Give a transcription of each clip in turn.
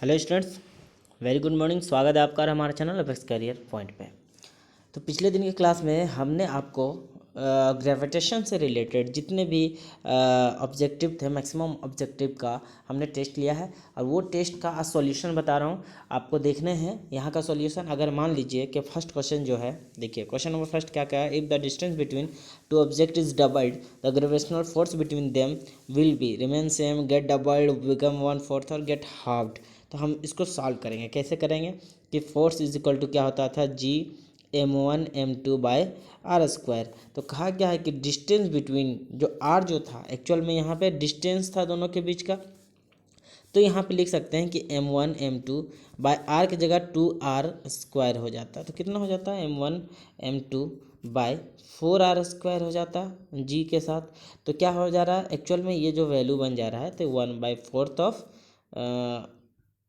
Hello students, very good morning. स्वागत है आपका हमारे चैनल अपेक्स करियर पॉइंट पे। तो पिछले दिन की क्लास में हमने आपको ग्रेविटेशन से रिलेटेड जितने भी ऑब्जेक्टिव थे, मैक्सिमम ऑब्जेक्टिव का हमने टेस्ट लिया है और वो टेस्ट का सॉल्यूशन बता रहा हूँ आपको। देखने हैं यहाँ का सॉल्यूशन। अगर मान लीजिए कि फर्स्ट क्वेश्चन जो है, देखिए क्वेश्चन नंबर फर्स्ट क्या क्या है। If the distance between two object is doubled the gravitational force between them will be remain same, get doubled, become one fourth और गेट हाफ्ड। तो हम इसको सॉल्व करेंगे। कैसे करेंगे कि फोर्स इज इक्वल टू क्या होता था, जी m1 m2 by R square. तो कहा गया है कि डिस्टेंस बिटवीन जो आर जो था, एक्चुअल में यहाँ पे डिस्टेंस था दोनों के बीच का, तो यहाँ पे लिख सकते हैं कि m1 m2 बाय आर की जगह 2r² हो जाता। तो कितना हो जाता है, m1 m2 bye 4r square हो जाता जी के साथ। तो क्या हो जा रहा है, एक्चुअल में ये जो वैल्यू बन जा रहा है तो 1/4 ऑफ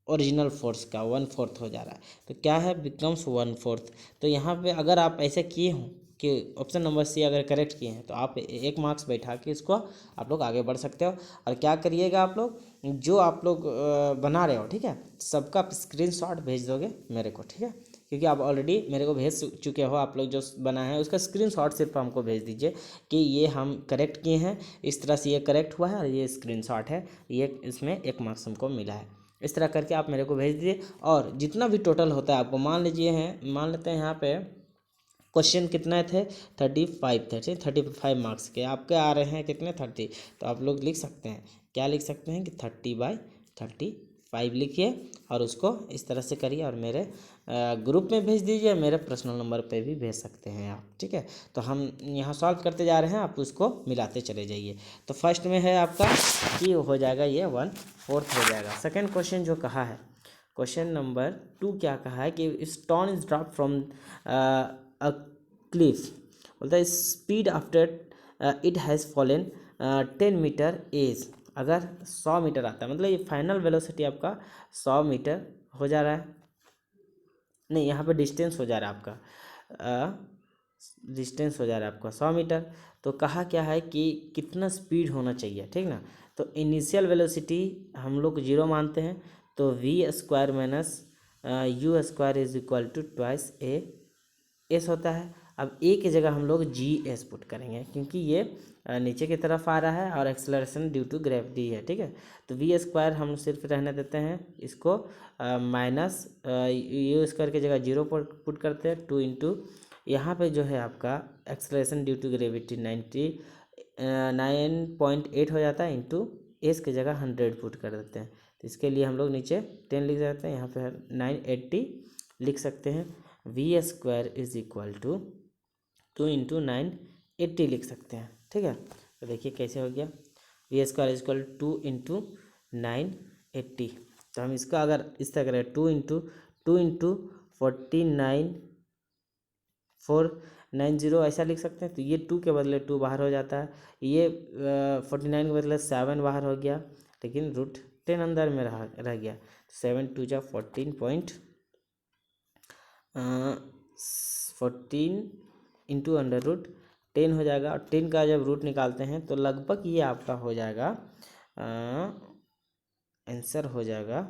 ओरिजिनल फोर्स का 1/4 हो जा रहा है। तो क्या है, बिकम्स 1/4। तो यहाँ पे अगर आप ऐसे किए हों कि ऑप्शन नंबर सी अगर करेक्ट किए हैं तो आप 1 मार्क्स बैठा के इसको आप लोग आगे बढ़ सकते हो। और क्या करिएगा, आप लोग जो आप लोग बना रहे हो, ठीक है, सबका स्क्रीनशॉट भेज दोगे मेरे को, ठीक है, क्योंकि आप ऑलरेडी मेरे को भेज चुके हो। आप लोग जो बना है उसका स्क्रीनशॉट सिर्फ हमको भेज दीजिए कि ये हम करेक्ट किए हैं, इस तरह से ये करेक्ट हुआ है और ये स्क्रीनशॉट है, ये इसमें 1 मार्क्स हमको मिला है। इस तरह करके आप मेरे को भेज दीजिए। और जितना भी टोटल होता है आपको, मान लेते हैं यहाँ पे क्वेश्चन कितने थे, 35 थे, ठीक, 35 मार्क्स के आपके आ रहे हैं कितने, 30। तो आप लोग लिख सकते हैं, क्या लिख सकते हैं कि 30/35 लिखिए और उसको इस तरह से करिए और मेरे ग्रुप में भेज दीजिए। मेरे पर्सनल नंबर पे भी भेज सकते हैं आप, ठीक है। तो हम यहाँ सॉल्व करते जा रहे हैं, आप उसको मिलाते चले जाइए। तो फर्स्ट में है आपका कि हो जाएगा ये 1/4 हो जाएगा। सेकेंड क्वेश्चन जो कहा है, क्वेश्चन नंबर 2 क्या कहा है कि stone is drop from a cliff, बोलता है speed after it has fallen 10 metre as. अगर 100 मीटर आता है, मतलब ये फाइनल वेलोसिटी आपका 100 मीटर हो जा रहा है, नहीं यहाँ पे डिस्टेंस हो जा रहा है आपका, डिस्टेंस हो जा रहा है आपका 100 मीटर। तो कहा क्या है कि कितना स्पीड होना चाहिए, ठीक ना। तो इनिशियल वेलोसिटी हम लोग 0 मानते हैं, तो v² minus u² is equal to twice A S होता है। अब ए की जगह हम लोग जी एस पुट करेंगे, क्योंकि ये नीचे की तरफ आ रहा है और एक्सेलरेशन ड्यू टू ग्रेविटी है, ठीक है। तो v² हम सिर्फ रहने देते हैं इसको, माइनस u² की जगह 0 पुट करते हैं, 2 इंटू यहाँ पर जो है आपका एक्सेलरेशन ड्यू टू ग्रेविटी 9.8 हो जाता है, इंटू एस की जगह 100 पुट कर देते हैं। तो इसके लिए हम लोग नीचे 10 लिख देते हैं, यहाँ पे 980 लिख सकते हैं। v² is equal to 2 into 980 लिख सकते हैं, ठीक है। तो देखिए कैसे हो गया, v² इज इक्वल 2 इंटू 980। तो हम इसका अगर इस तरह करें, 2 इंटू 49490 ऐसा लिख सकते हैं। तो ये 2 के बदले 2 बाहर हो जाता है, ये 49 के बदले 7 बाहर हो गया, लेकिन √10 अंदर में रह गया। 7 2 जा 14 इंटू √10 हो जाएगा। और 10 का जब रूट निकालते हैं तो लगभग ये आपका हो जाएगा, आंसर हो जाएगा,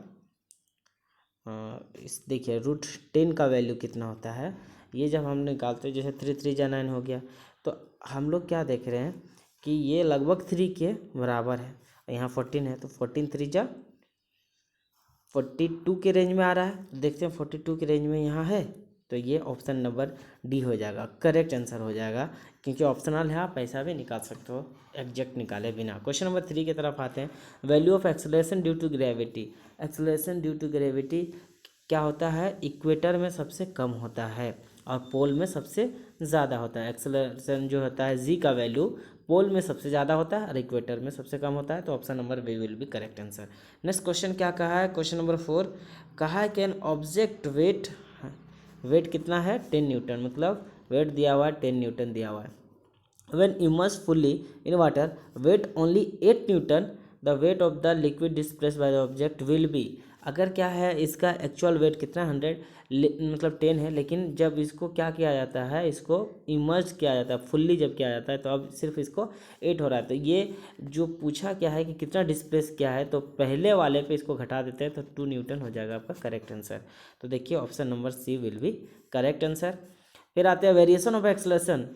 इस देखिए √10 का वैल्यू कितना होता है, ये जब हम निकालते हैं, जैसे 3 3 जा 9 हो गया, तो हम लोग क्या देख रहे हैं कि ये लगभग 3 के बराबर है। यहाँ 14 है, तो 14 3 जा 42 के रेंज में आ रहा है। देखते हैं 42 के रेंज में यहाँ है, तो ये ऑप्शन नंबर डी हो जाएगा, करेक्ट आंसर हो जाएगा, क्योंकि ऑप्शनल है, आप पैसा भी निकाल सकते हो एग्जैक्ट निकाले बिना। क्वेश्चन नंबर 3 की तरफ आते हैं। Value of acceleration due to gravity. Acceleration due to gravity क्या होता है, इक्वेटर में सबसे कम होता है और पोल में सबसे ज़्यादा होता है। एक्सेलरेशन जो होता है जी का वैल्यू पोल में सबसे ज़्यादा होता है और इक्वेटर में सबसे कम होता है। तो option number B will be correct answer. Next question क्या कहा है, क्वेश्चन नंबर 4 कहा है कि एन ऑब्जेक्ट वेट कितना है, 10 न्यूटन, मतलब वेट दिया हुआ है 10 न्यूटन दिया हुआ है। When immerse fully in water weight only 8 Newton the weight of the liquid displaced by the object will be. अगर क्या है इसका एक्चुअल वेट कितना 100 मतलब 10 है, लेकिन जब इसको क्या किया जाता है, इसको इमर्ज किया जाता है फुल्ली जब किया जाता है, तो अब सिर्फ इसको 8 हो रहा है। तो ये जो पूछा क्या है कि कितना डिस्प्लेस किया है, तो पहले वाले पे इसको घटा देते हैं तो 2 न्यूटन हो जाएगा आपका करेक्ट आंसर। तो देखिए option number C will be correct answer. फिर आते हैं variation of acceleration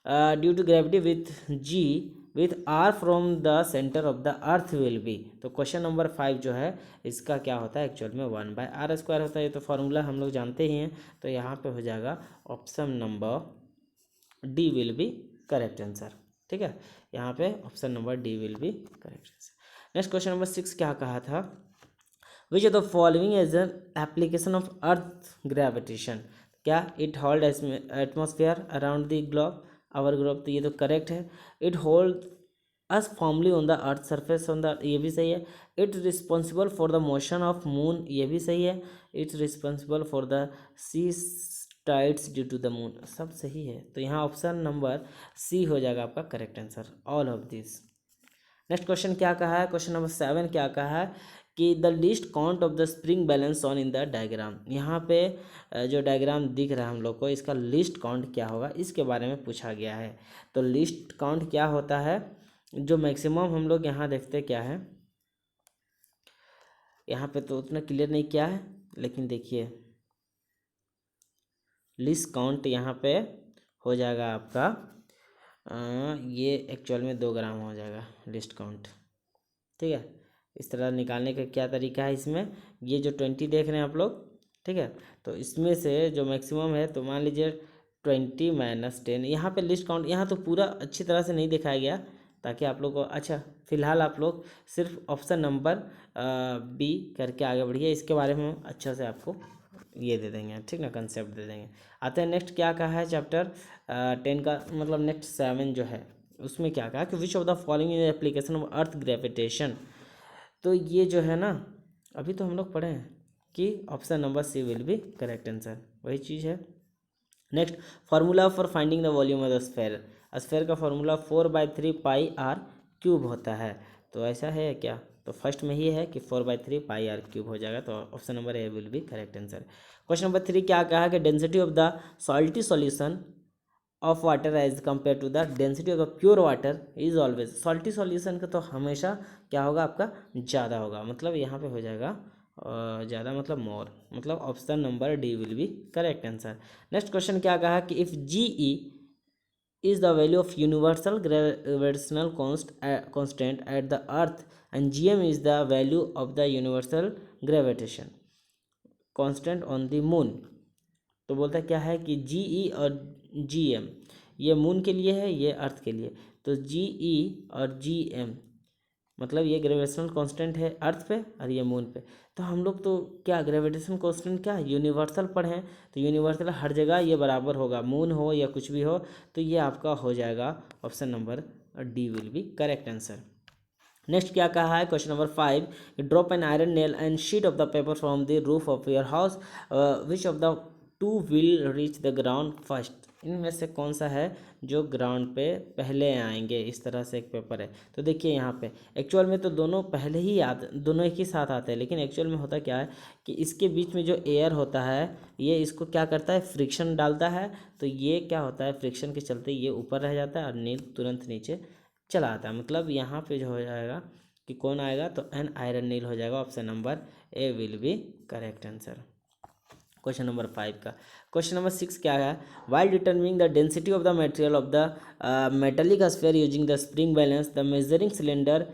due to gravity with G with R from the centre of the earth will be. तो क्वेश्चन नंबर 5 जो है इसका क्या होता है, एक्चुअल में 1/r² होता है। ये तो फॉर्मूला हम लोग जानते ही हैं। तो यहाँ पे हो जाएगा option number D will be correct answer. ठीक है, यहाँ पे option number D will be correct answer. Next question number 6 क्या कहा था, which of the following is an application of earth gravitation. क्या it hold atmosphere around the globe our globe, तो ये तो करेक्ट है। It hold us formally on the earth surface on the, ये भी सही है। It responsible for the motion of moon, ये भी सही है। It's responsible for the sea tides due to the moon, सब सही है। तो यहाँ ऑप्शन नंबर सी हो जाएगा आपका correct answer, all of this. Next question क्या कहा है, क्वेश्चन नंबर 7 क्या कहा है कि the least count of the spring balance on in the diagram. यहाँ पे जो डायग्राम दिख रहा है हम लोग को, इसका लीस्ट काउंट क्या होगा, इसके बारे में पूछा गया है। तो लीस्ट काउंट क्या होता है, जो मैक्सिमम हम लोग यहाँ देखते क्या है, यहाँ पे तो उतना क्लियर नहीं किया है, लेकिन देखिए लीस्ट काउंट यहाँ पे हो जाएगा आपका ये एक्चुअल में 2 ग्राम हो जाएगा लिस्ट काउंट। ठीक है, इस तरह निकालने का क्या तरीका है इसमें, ये जो 20 देख रहे हैं आप लोग, ठीक है, तो इसमें से जो मैक्सिमम है, तो मान लीजिए 20 - 10। यहाँ पे लिस्ट काउंट यहाँ तो पूरा अच्छी तरह से नहीं दिखाया गया, ताकि आप लोग को अच्छा, फिलहाल आप लोग सिर्फ ऑप्शन नंबर बी करके आगे बढ़िए, इसके बारे में हम अच्छा से आपको ये दे देंगे, ठीक ना, कंसेप्ट दे देंगे। आते हैं नेक्स्ट क्या कहा है चैप्टर 10 का, मतलब नेक्स्ट 7 जो है उसमें क्या कहा कि विच of the following is application of earth gravitation. तो ये जो है ना, अभी तो हम लोग पढ़े हैं कि option number C will be correct answer, वही चीज़ है। Next, formula for finding the volume of the sphere. Sphere का फार्मूला 4/3πr³ होता है। तो ऐसा है क्या, तो फर्स्ट में ही है कि 4/3πr³ हो जाएगा। तो option number A will be correct answer. Question number 3 क्या कहा कि density of the salty solution of water as compare to the density of the pure water is always. Salty solution का तो हमेशा क्या होगा आपका ज़्यादा होगा, मतलब यहाँ पे हो जाएगा ज़्यादा, मतलब मोर, मतलब option number D will be correct answer. Next question क्या कहा कि if G E is the value of universal gravitational constant at the earth and gm is the value of the universal gravitation constant on the moon। तो बोलता क्या है कि जी ई और G M, ये मून के लिए है, ये अर्थ के लिए। तो जी ई और जी एम मतलब ये ग्रेविटेशनल कांस्टेंट है अर्थ पे और ये मून पे। तो हम लोग तो क्या ग्रेविटेशन कांस्टेंट क्या यूनिवर्सल पढ़े हैं, तो यूनिवर्सल हर जगह ये बराबर होगा, मून हो या कुछ भी हो। तो ये आपका हो जाएगा option number D will be correct answer. Next क्या कहा है, question number 5, drop an iron nail and sheet of the paper from the roof of your house, which of the two will reach the ground first. इनमें से कौन सा है जो ground पे पहले आएंगे, इस तरह से एक पेपर है। तो देखिए यहाँ पे एक्चुअल में तो दोनों पहले ही दोनों एक ही साथ आते हैं, लेकिन एक्चुअल में होता क्या है कि इसके बीच में जो एयर होता है, ये इसको क्या करता है, फ्रिक्शन डालता है। तो ये क्या होता है, फ्रिक्शन के चलते ये ऊपर रह जाता है और नील तुरंत नीचे चला आता है। मतलब यहाँ पे जो हो जाएगा कि कौन आएगा, तो एन आयरन नील हो जाएगा। Option number A will be correct answer question number 5 का। क्वेश्चन नंबर 6 क्या है, while determining the density of the material of the metallic sphere using the spring balance the measuring cylinder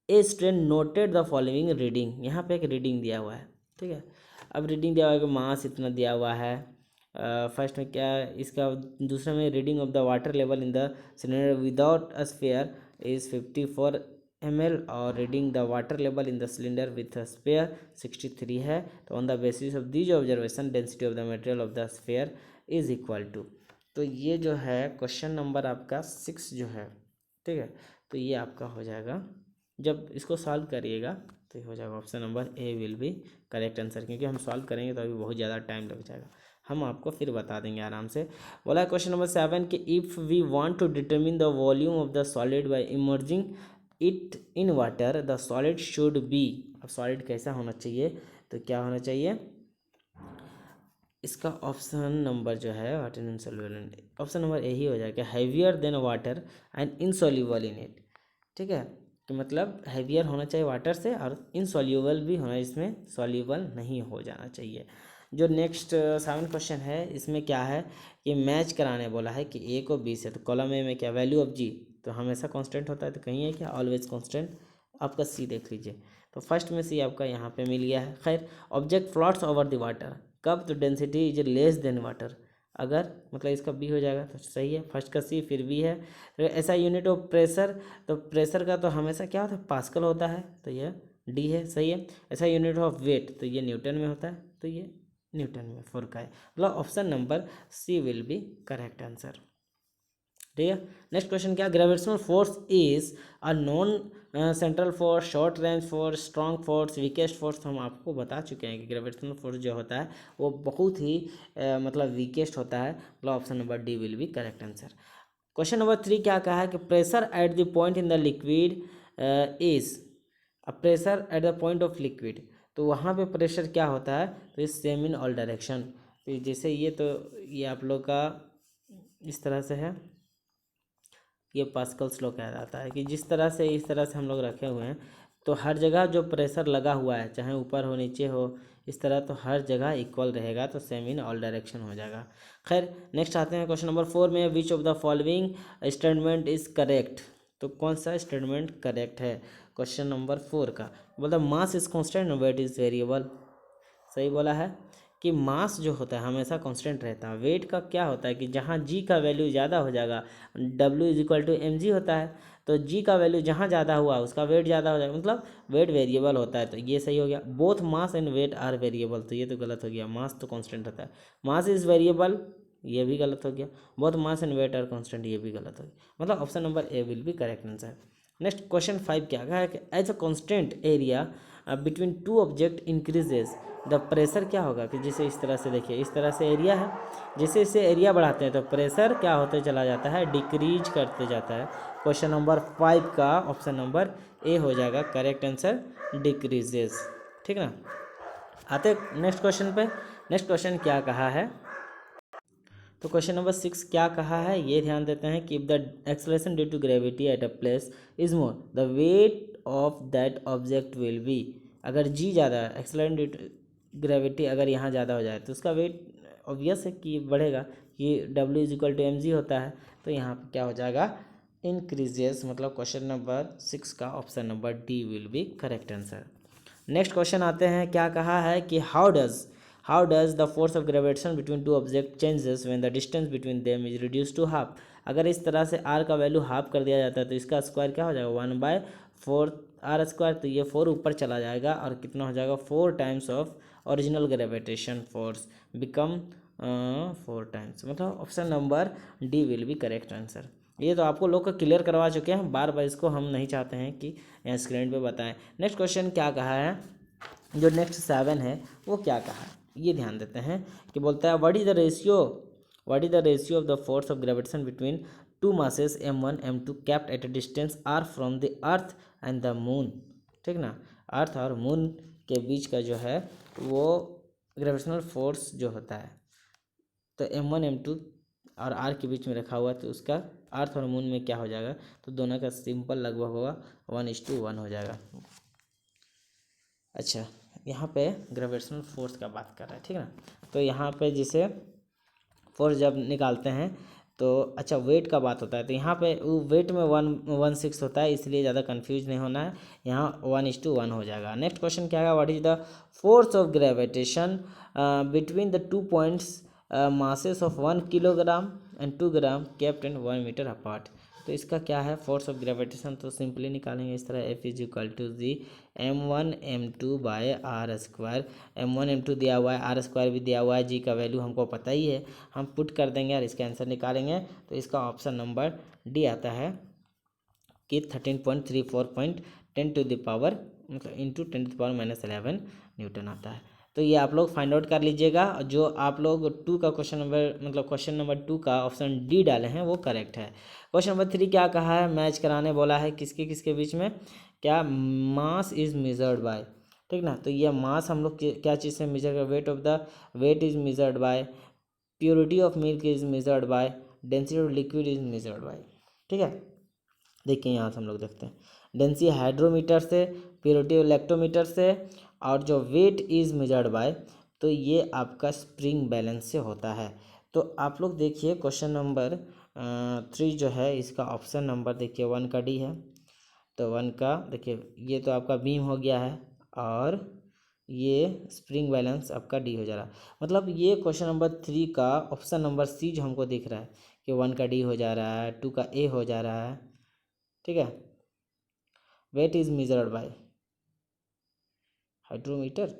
a strain noted the following reading. यहाँ पे एक reading दिया हुआ है, ठीक है। अब रीडिंग दिया हुआ है कि मास इतना दिया हुआ है, फर्स्ट में क्या इसका, दूसरे में reading of the water level in the cylinder without a sphere is 54 ml और reading the water level in the cylinder with sphere 63 है। तो on the basis of these observation density of the material of the sphere is equal to. तो ये जो है question number आपका 6 जो है, ठीक है, तो ये आपका हो जाएगा, जब इसको सॉल्व करिएगा तो ये हो जाएगा option number A will be correct answer. क्योंकि हम सॉल्व करेंगे तो अभी बहुत ज़्यादा टाइम लग जाएगा, हम आपको फिर बता देंगे आराम से। बोला क्वेश्चन नंबर 7 कि if we want to determine the volume of the solid by immerging it in water the solid should be. अब सॉलिड कैसा होना चाहिए, तो क्या होना चाहिए, इसका ऑप्शन नंबर जो है वाटर इनसॉल्युबल, ऑप्शन नंबर यही हो जाएगा, heavier than water and insoluble in it. ठीक है, तो मतलब हैवियर होना चाहिए वाटर से और इनसॉल्युबल भी होना, इसमें सॉल्युबल नहीं हो जाना चाहिए। जो नेक्स्ट 7 क्वेश्चन है इसमें क्या है कि मैच कराने बोला है कि ए को बी से, तो कॉलम ए में क्या वैल्यू ऑफ जी तो हमेशा कांस्टेंट होता है, तो कहीं है क्या ऑलवेज कांस्टेंट, आपका सी देख लीजिए। तो फर्स्ट में सी आपका यहाँ पे मिल गया है। खैर, object floats over the water, कब, तो density is less than water, अगर मतलब इसका बी हो जाएगा तो सही है, फर्स्ट का सी फिर बी है। तो ऐसा यूनिट ऑफ प्रेशर, तो प्रेशर का तो हमेशा क्या होता है, पास्कल होता है, तो ये डी है, सही है। ऐसा यूनिट ऑफ वेट, तो ये न्यूटन में होता है, तो ये न्यूटन में 4 का है, मतलब option number C will be correct answer. ठीक है, नेक्स्ट क्वेश्चन क्या, gravitational force is a non central force, short range force, strong force, weakest force. हम आपको बता चुके हैं कि ग्रेविटेशनल फोर्स जो होता है वो बहुत ही मतलब वीकेस्ट होता है, मतलब option number D will be correct answer. Question number 3 क्या कहा है कि pressure at the point in the liquid is, pressure at the point of liquid, तो वहाँ पे प्रेशर क्या होता है, तो इस सेम इन ऑल डायरेक्शन। तो जैसे ये, तो ये आप लोग का इस तरह से है, ये पास्कल्स लॉ कहा जाता है कि जिस तरह से इस तरह से हम लोग रखे हुए हैं, तो हर जगह जो प्रेशर लगा हुआ है चाहे ऊपर हो नीचे हो इस तरह, तो हर जगह इक्वल रहेगा, तो सेम इन ऑल डायरेक्शन हो जाएगा। खैर, नेक्स्ट आते हैं क्वेश्चन नंबर 4 में, which of the following statement is correct, तो कौन सा स्टेटमेंट करेक्ट है क्वेश्चन नंबर 4 का, बोलता mass is constant weight is variable. सही बोला है कि मास जो होता है हमेशा कांस्टेंट रहता है, वेट का क्या होता है कि जहाँ जी का वैल्यू ज़्यादा हो जाएगा, W is equal to M G होता है, तो जी का वैल्यू जहाँ ज़्यादा हुआ उसका वेट ज़्यादा हो जाएगा, मतलब वेट वेरिएबल होता है, तो ये सही हो गया। Both mass and weight are variable, तो ये तो गलत हो गया, मास तो कांस्टेंट होता है, मास इज़ वेरिएबल, ये भी गलत हो गया। Both mass and weight are constant, ये भी गलत हो गया, मतलब option number A will be correct answer. Next question 5 क्या कहा है कि as a constant area between two object increases the pressure, क्या होगा कि जैसे इस तरह से देखिए, इस तरह से एरिया है, जैसे इससे एरिया बढ़ाते हैं तो प्रेशर क्या होते चला जाता है, डिक्रीज करते जाता है। क्वेश्चन नंबर 5 का ऑप्शन नंबर ए हो जाएगा करेक्ट आंसर, डिक्रीजेस। ठीक ना, आते नेक्स्ट क्वेश्चन पे। नेक्स्ट क्वेश्चन क्या कहा है, तो क्वेश्चन नंबर 6 क्या कहा है ये ध्यान देते हैं कि if the acceleration due to gravity at a place is more the weight of that object will be, अगर जी ज़्यादा है, एक्सेलरेशन ड्यू टू ग्रेविटी अगर यहाँ ज़्यादा हो जाए तो उसका वेट ऑब्वियस है कि बढ़ेगा, कि W is equal to M G होता है, तो यहाँ पे क्या हो जाएगा, इंक्रीजेस, मतलब क्वेश्चन नंबर 6 का option number D will be correct answer. Next question आते हैं, क्या कहा है कि how does the force of gravitation between two object changes when the distance between them is reduce to half. अगर इस तरह से आर का वैल्यू हाफ कर दिया जाता है तो इसका स्क्वायर क्या हो जाएगा, 1/4 आर स्क्वायर, तो ये 4 ऊपर चला जाएगा और कितना हो जाएगा, 4 times of original gravitation force become 4 times, मतलब option number D will be correct answer. ये तो आपको लोग को क्लियर करवा चुके हैं, बार बार इसको हम नहीं चाहते हैं कि यहाँ स्क्रीन पे बताएं। नेक्स्ट क्वेश्चन क्या कहा है, जो नेक्स्ट 7 है वो क्या कहा है ये ध्यान देते हैं कि बोलता है what is the ratio of the force of gravitation between to masses m1 m2 kept at a distance r from the earth and the moon. ठीक ना, अर्थ और मून के बीच का जो है वो ग्रेविटेशनल फोर्स जो होता है, तो m1 m2 और r के बीच में रखा हुआ है, तो उसका अर्थ और मून में क्या हो जाएगा, तो दोनों का सिंपल लगभग होगा 1:1 हो जाएगा। अच्छा, यहाँ पे ग्रेविटेशनल फोर्स का बात कर रहा है, ठीक है ना, तो यहाँ पे जैसे फोर्स जब निकालते हैं तो अच्छा वेट का बात होता है, तो यहाँ पे वेट में 1/6 होता है, इसलिए ज़्यादा कंफ्यूज नहीं होना है, यहाँ 1:1 हो जाएगा। नेक्स्ट क्वेश्चन क्या है, what is the force of gravitation between the 2 points masses of 1 kilogram and 2 gram kept in 1 metre apart. तो इसका क्या है फोर्स ऑफ ग्रेविटेशन, तो सिंपली निकालेंगे इस तरह, F is equal to G m1 m2 by R square, m1 m2 दिया हुआ है, आर स्क्वायर भी दिया हुआ है, जी का वैल्यू हमको पता ही है, हम पुट कर देंगे और इसका आंसर निकालेंगे, तो इसका ऑप्शन नंबर डी आता है कि 13.34.10 टू द पावर मतलब into 10 to the power -11 newton आता है। तो ये आप लोग फाइंड आउट कर लीजिएगा। जो आप लोग 2 का क्वेश्चन नंबर मतलब क्वेश्चन नंबर 2 का ऑप्शन डी डाले हैं वो करेक्ट है। क्वेश्चन नंबर 3 क्या कहा है, मैच कराने बोला है किसके किसके बीच में, क्या मास इज मेजर्ड बाय, ठीक ना। तो ये मास हम लोग क्या चीज़ से मेजर कर, weight is measured by, purity of milk is measured by, density of liquid is measured by, ठीक है। देखिए यहाँ से हम लोग देखते हैं, डेंसिटी हाइड्रोमीटर से, प्योरिटी लैक्टोमीटर से, और जो वेट इज़ मेजर्ड बाय, तो ये आपका स्प्रिंग बैलेंस से होता है। तो आप लोग देखिए क्वेश्चन नंबर 3 जो है इसका ऑप्शन नंबर देखिए 1 का डी है। तो 1 का देखिए ये तो आपका बीम हो गया है, और ये स्प्रिंग बैलेंस आपका डी हो जा रहा है। मतलब ये क्वेश्चन नंबर 3 का ऑप्शन नंबर सी जो हमको दिख रहा है कि 1 का डी हो जा रहा है, 2 का ए हो जा रहा है, ठीक है। Weight is measured by hydrometer,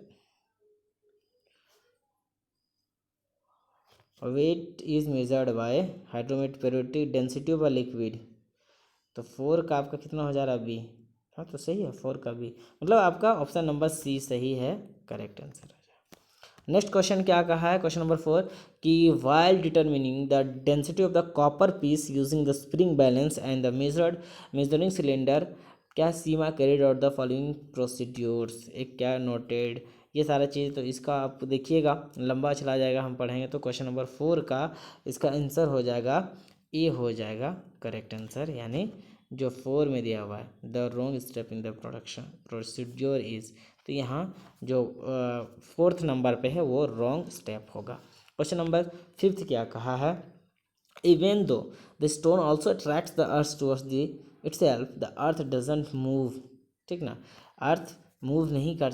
weight is measured by hydrometer, purity density of a liquid. तो 4 का आपका कितना हो जा रहा है, बी। हाँ तो सही है 4 का बी, मतलब आपका ऑप्शन नंबर सी सही है, करेक्ट आंसर हो जाएगा। नेक्स्ट क्वेश्चन क्या कहा है, क्वेश्चन नंबर 4 कि while determining the density of the copper piece using the spring balance and the measuring cylinder, क्या Seema carried out the following procedures, एक क्या नोटेड, ये सारा चीज़। तो इसका आप देखिएगा लंबा चला जाएगा, हम पढ़ेंगे। तो क्वेश्चन नंबर 4 का इसका आंसर हो जाएगा ए हो जाएगा करेक्ट आंसर, यानी जो 4 में दिया हुआ है the wrong step in the production procedure is, तो यहाँ जो 4th नंबर पे है वो रॉन्ग स्टेप होगा। क्वेश्चन नंबर 5 क्या कहा है, even though the stone also attracts the earth towards the itself the earth doesn't move, ठीक ना। अर्थ मूव नहीं कर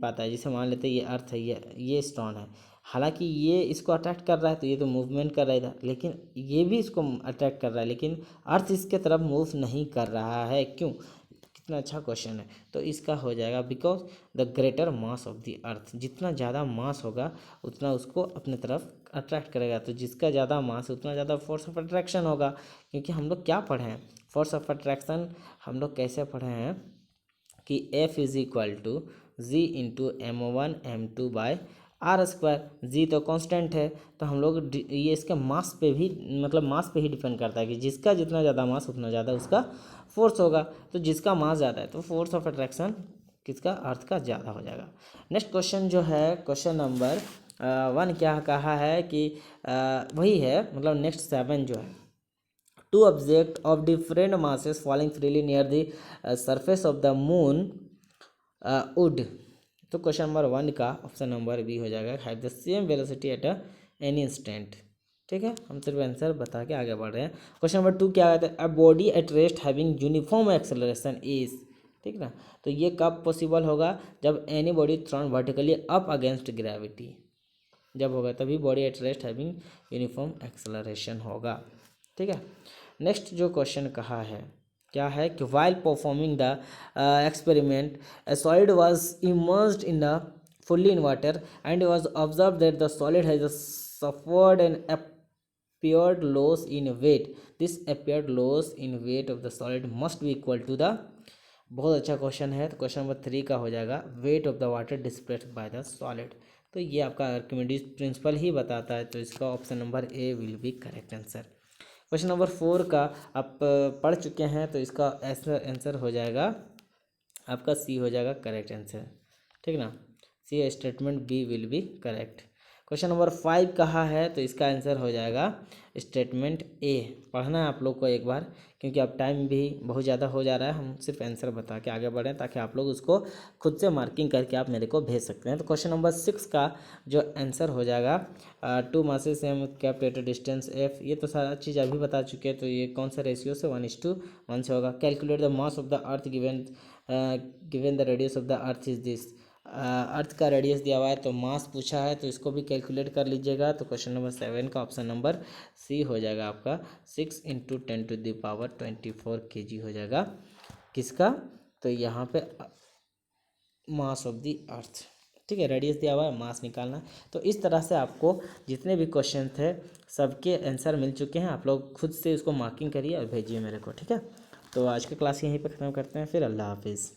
पाता है, जैसे मान लेते हैं ये अर्थ है, ये स्टोन है, हालांकि ये इसको अट्रैक्ट कर रहा है तो ये तो मूवमेंट कर रहा था, लेकिन ये भी इसको अट्रैक्ट कर रहा है, लेकिन अर्थ इसके तरफ मूव नहीं कर रहा है, क्यों। कितना अच्छा क्वेश्चन है। तो इसका हो जाएगा because the greater mass of the अर्थ, जितना ज़्यादा मास होगा उतना उसको अपने तरफ अट्रैक्ट करेगा, तो जिसका ज़्यादा मास उतना ज़्यादा फोर्स ऑफ अट्रैक्शन होगा। क्योंकि हम लोग क्या पढ़े हैं, फोर्स ऑफ अट्रैक्शन हम लोग कैसे पढ़े हैं कि F is equal to G into M1 M2/r²। G तो कांस्टेंट है, तो हम लोग ये इसके मास पे भी मतलब मास पे ही डिपेंड करता है कि जिसका जितना ज़्यादा मास उतना ज़्यादा उसका फोर्स होगा। तो जिसका मास ज़्यादा है तो फोर्स ऑफ अट्रैक्शन किसका, अर्थ का ज़्यादा हो जाएगा। नेक्स्ट क्वेश्चन जो है क्वेश्चन नंबर 1 क्या कहा है कि वही है, मतलब नेक्स्ट 7 जो है, two objects of different masses falling freely near the surface of the moon would, तो क्वेश्चन नंबर 1 का ऑप्शन नंबर बी हो जाएगा, have the same velocity at any instant, ठीक है। हम सिर्फ आंसर बता के आगे बढ़ रहे हैं। क्वेश्चन नंबर 2 क्या कहता है, a body at rest having uniform acceleration is, ठीक ना। तो ये कब पॉसिबल होगा, जब any body thrown vertically up against gravity, जब होगा तभी body at rest having uniform acceleration होगा, ठीक है। नेक्स्ट जो क्वेश्चन कहा है क्या है कि while performing the experiment a solid was immersed in the fully in water and it was observed that the solid has suffered an appeared loss in weight. This appeared loss in weight of the solid must be equal to the, बहुत अच्छा question है। तो question number 3 का हो जाएगा weight of the water displaced by the solid. तो ये आपका आर्किमिडीज प्रिंसिपल ही बताता है, तो इसका option number A will be correct answer. Question number 4 का आप पढ़ चुके हैं, तो इसका आंसर हो जाएगा आपका सी हो जाएगा करेक्ट आंसर, ठीक ना। C statement B will be correct. Question number 5 कहा है, तो इसका आंसर हो जाएगा स्टेटमेंट ए। पढ़ना है आप लोग को एक बार, क्योंकि अब टाइम भी बहुत ज़्यादा हो जा रहा है, हम सिर्फ आंसर बता के आगे बढ़ें ताकि आप लोग उसको खुद से मार्किंग करके आप मेरे को भेज सकते हैं। तो क्वेश्चन नंबर 6 का जो आंसर हो जाएगा 2 masses same calculated distance F, ये तो सारा चीज़ अभी बता चुके हैं। तो ये कौन सा रेशियो से 1:1 से होगा। Calculate the mass of the earth given the radius of the earth is this, earth का रेडियस दिया हुआ है तो मास पूछा है, तो इसको भी कैलकुलेट कर लीजिएगा। तो क्वेश्चन नंबर 7 का ऑप्शन नंबर सी हो जाएगा आपका 6 × 10⁻24 kg हो जाएगा किसका, तो यहाँ पे मास ऑफ द अर्थ, ठीक है। रेडियस दिया हुआ है, मास निकालना। तो इस तरह से आपको जितने भी क्वेश्चन थे सबके आंसर मिल चुके हैं, आप लोग खुद से इसको मार्किंग करिए और भेजिए मेरे को, ठीक है। तो आज की क्लास यहीं पर ख़त्म करते हैं, फिर अल्लाह हाफिज़।